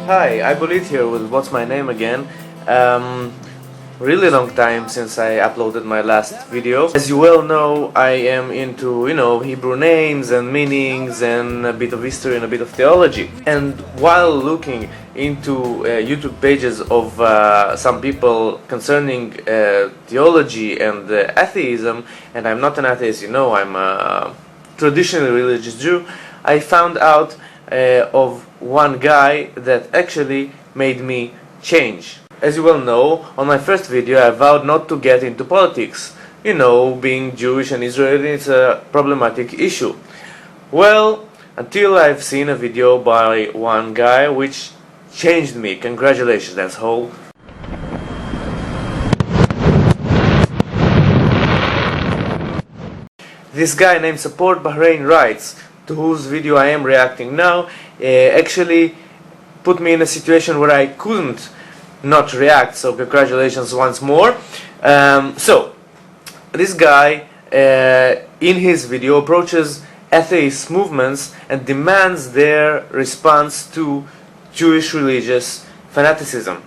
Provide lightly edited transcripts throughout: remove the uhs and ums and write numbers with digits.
Hi, I believe here with What's My Name Again. Really long time since I uploaded my last video. As you well know, I am into, Hebrew names and meanings and a bit of history and a bit of theology. And while looking into YouTube pages of some people concerning theology and atheism, and I'm not an atheist, I'm a traditionally religious Jew, I found out of one guy that actually made me change. As you well know, on my first video I vowed not to get into politics. Being Jewish and Israeli is a problematic issue. Well, until I've seen a video by one guy which changed me. Congratulations, asshole. This guy named Support Bahrain Rights, to whose video I am reacting now, actually put me in a situation where I couldn't not react, so congratulations once more. So, this guy in his video approaches atheist movements and demands their response to Jewish religious fanaticism.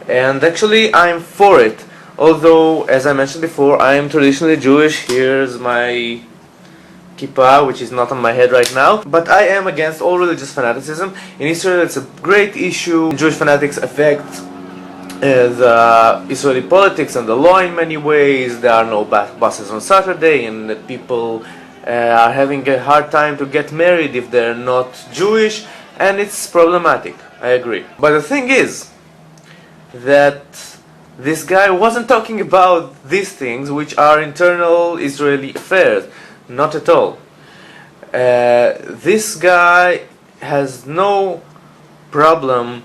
And actually I'm for it, although, as I mentioned before, I am traditionally Jewish. Here's my kippah, which is not on my head right now, but I am against all religious fanaticism. In Israel it's a great issue. Jewish fanatics affect the Israeli politics and the law in many ways. There are no buses on Saturday, and people are having a hard time to get married if they're not Jewish, and it's problematic, I agree. But the thing is that this guy wasn't talking about these things, which are internal Israeli affairs. Not at all. This guy has no problem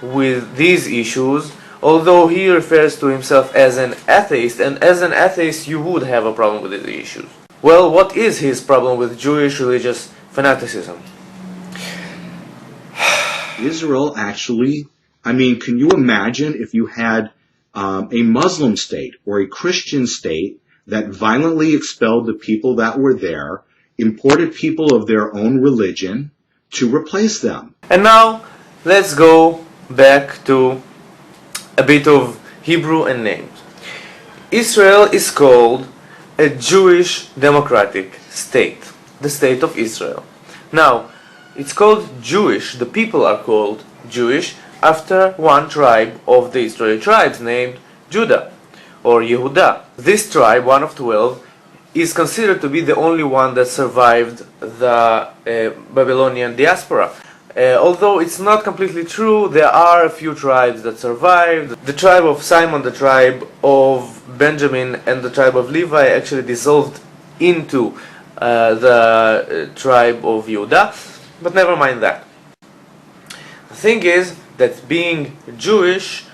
with these issues, although he refers to himself as an atheist, and as an atheist you would have a problem with these issues. Well, what is his problem with Jewish religious fanaticism? Israel actually, can you imagine if you had a Muslim state or a Christian state that violently expelled the people that were there, imported people of their own religion to replace them? And now, let's go back to a bit of Hebrew and names. Israel is called a Jewish democratic state, the state of Israel. Now, it's called Jewish, the people are called Jewish, after one tribe of the Israeli tribes named Judah, or Yehuda. This tribe, one of 12, is considered to be the only one that survived the Babylonian diaspora. Although it's not completely true, there are a few tribes that survived. The tribe of Simon, the tribe of Benjamin, and the tribe of Levi actually dissolved into the tribe of Judah, but never mind that. The thing is that being Jewish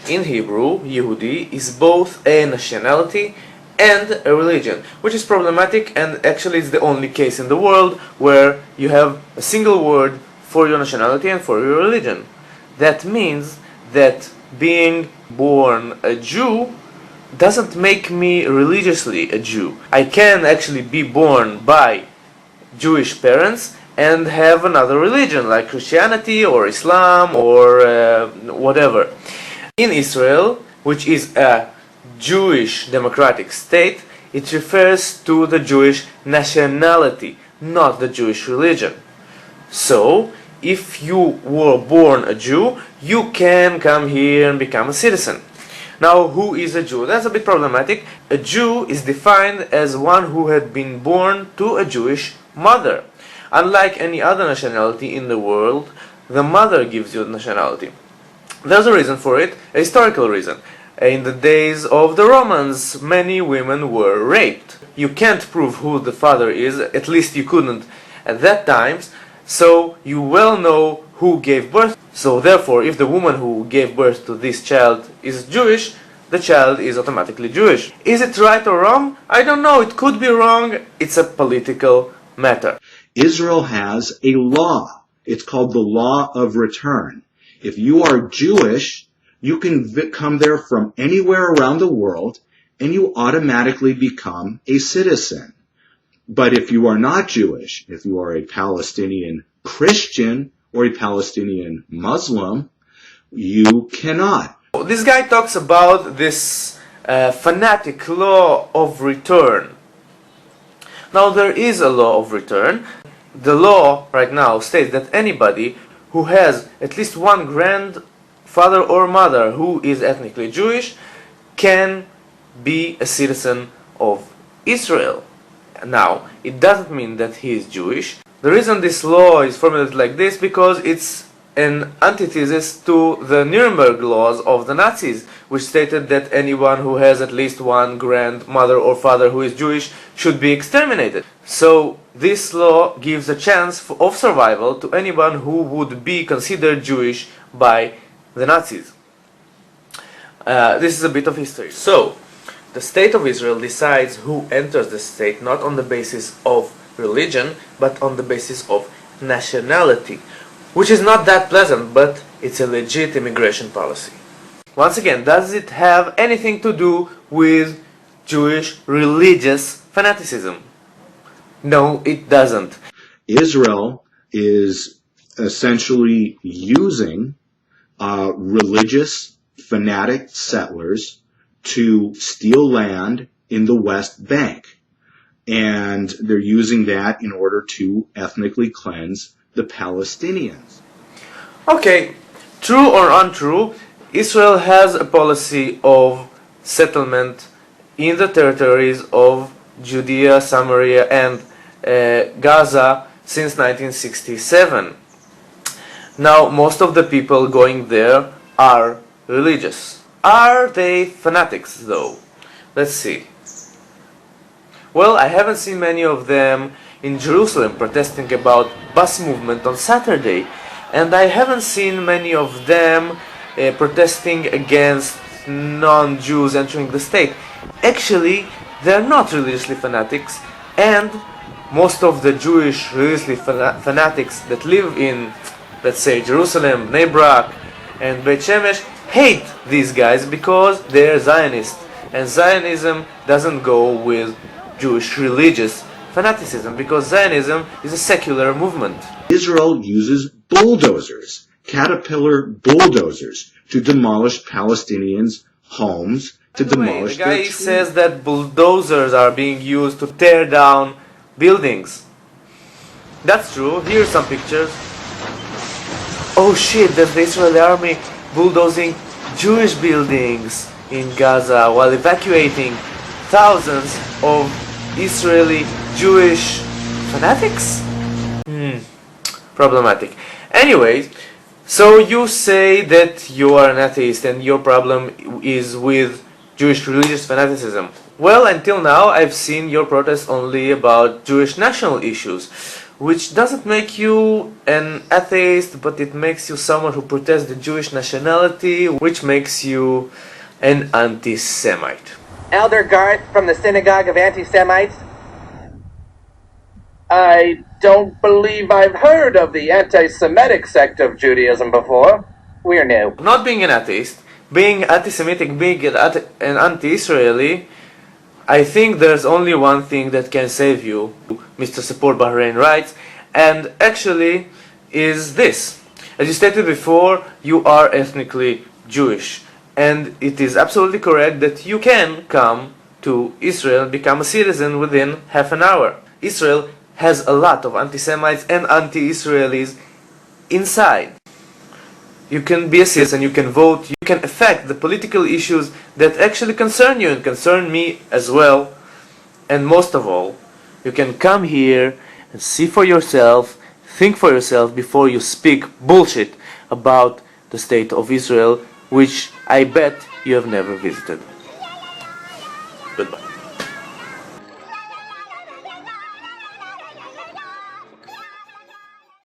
in Hebrew, Yehudi, is both a nationality and a religion, which is problematic, and actually it's the only case in the world where you have a single word for your nationality and for your religion. That means that being born a Jew doesn't make me religiously a Jew. I can actually be born by Jewish parents and have another religion like Christianity or Islam or whatever. In Israel, which is a Jewish democratic state, it refers to the Jewish nationality, not the Jewish religion. So, if you were born a Jew, you can come here and become a citizen. Now, who is a Jew? That's a bit problematic. A Jew is defined as one who had been born to a Jewish mother. Unlike any other nationality in the world, the mother gives you nationality. There's a reason for it, a historical reason. In the days of the Romans, many women were raped. You can't prove who the father is, at least you couldn't at that time, so you well know who gave birth. So therefore, if the woman who gave birth to this child is Jewish, the child is automatically Jewish. Is it right or wrong? I don't know, it could be wrong, it's a political matter. Israel has a law. It's called the law of return. If you are Jewish, you can come there from anywhere around the world and you automatically become a citizen. But if you are not Jewish, if you are a Palestinian Christian or a Palestinian Muslim, you cannot. This guy talks about this fanatic law of return. Now there is a law of return. The law right now states that anybody who has at least one grandfather or mother who is ethnically Jewish can be a citizen of Israel. Now, it doesn't mean that he is Jewish. The reason this law is formulated like this because it's an antithesis to the Nuremberg laws of the Nazis, which stated that anyone who has at least one grandmother or father who is Jewish should be exterminated. So this law gives a chance of survival to anyone who would be considered Jewish by the Nazis. This is a bit of history. So, the state of Israel decides who enters the state not on the basis of religion, but on the basis of nationality, which is not that pleasant, but it's a legit immigration policy. Once again, does it have anything to do with Jewish religious fanaticism? No, it doesn't. Israel is essentially using religious fanatic settlers to steal land in the West Bank. And they're using that in order to ethnically cleanse the Palestinians. Okay, true or untrue, Israel has a policy of settlement in the territories of Judea, Samaria, and Gaza since 1967. Now, most of the people going there are religious. Are they fanatics, though? Let's see. Well, I haven't seen many of them in Jerusalem protesting about bus movement on Saturday, and I haven't seen many of them protesting against non-Jews entering the state. Actually, they're not religiously fanatics, and most of the Jewish religiously fanatics that live in, let's say, Jerusalem, Bnei Brak, and Beit Shemesh hate these guys because they're Zionists, and Zionism doesn't go with Jewish religious fanaticism because Zionism is a secular movement. Israel uses bulldozers, caterpillar bulldozers, to demolish Palestinians' homes, to demolish the guy their trees. says that bulldozers are being used to tear down buildings. That's true. Here's some pictures. Oh shit, that's the Israeli army bulldozing Jewish buildings in Gaza while evacuating thousands of Israeli Jewish fanatics? Problematic. Anyways, so you say that you are an atheist and your problem is with Jewish religious fanaticism. Well, until now I've seen your protest only about Jewish national issues, which doesn't make you an atheist, but it makes you someone who protests the Jewish nationality, which makes you an anti-Semite. Elder Garth from the Synagogue of Anti-Semites. I don't believe I've heard of the anti-Semitic sect of Judaism before. We're new. Not being an atheist, being anti-Semitic, being an anti-Israeli, I think there's only one thing that can save you, Mr. Support Bahrain writes, and actually is this. As you stated before, you are ethnically Jewish, and it is absolutely correct that you can come to Israel and become a citizen within half an hour. Israel has a lot of anti-Semites and anti-Israelis inside. You can be a citizen, you can vote, you can affect the political issues that actually concern you and concern me as well. And most of all, you can come here and see for yourself, think for yourself before you speak bullshit about the state of Israel, which I bet you have never visited. Goodbye.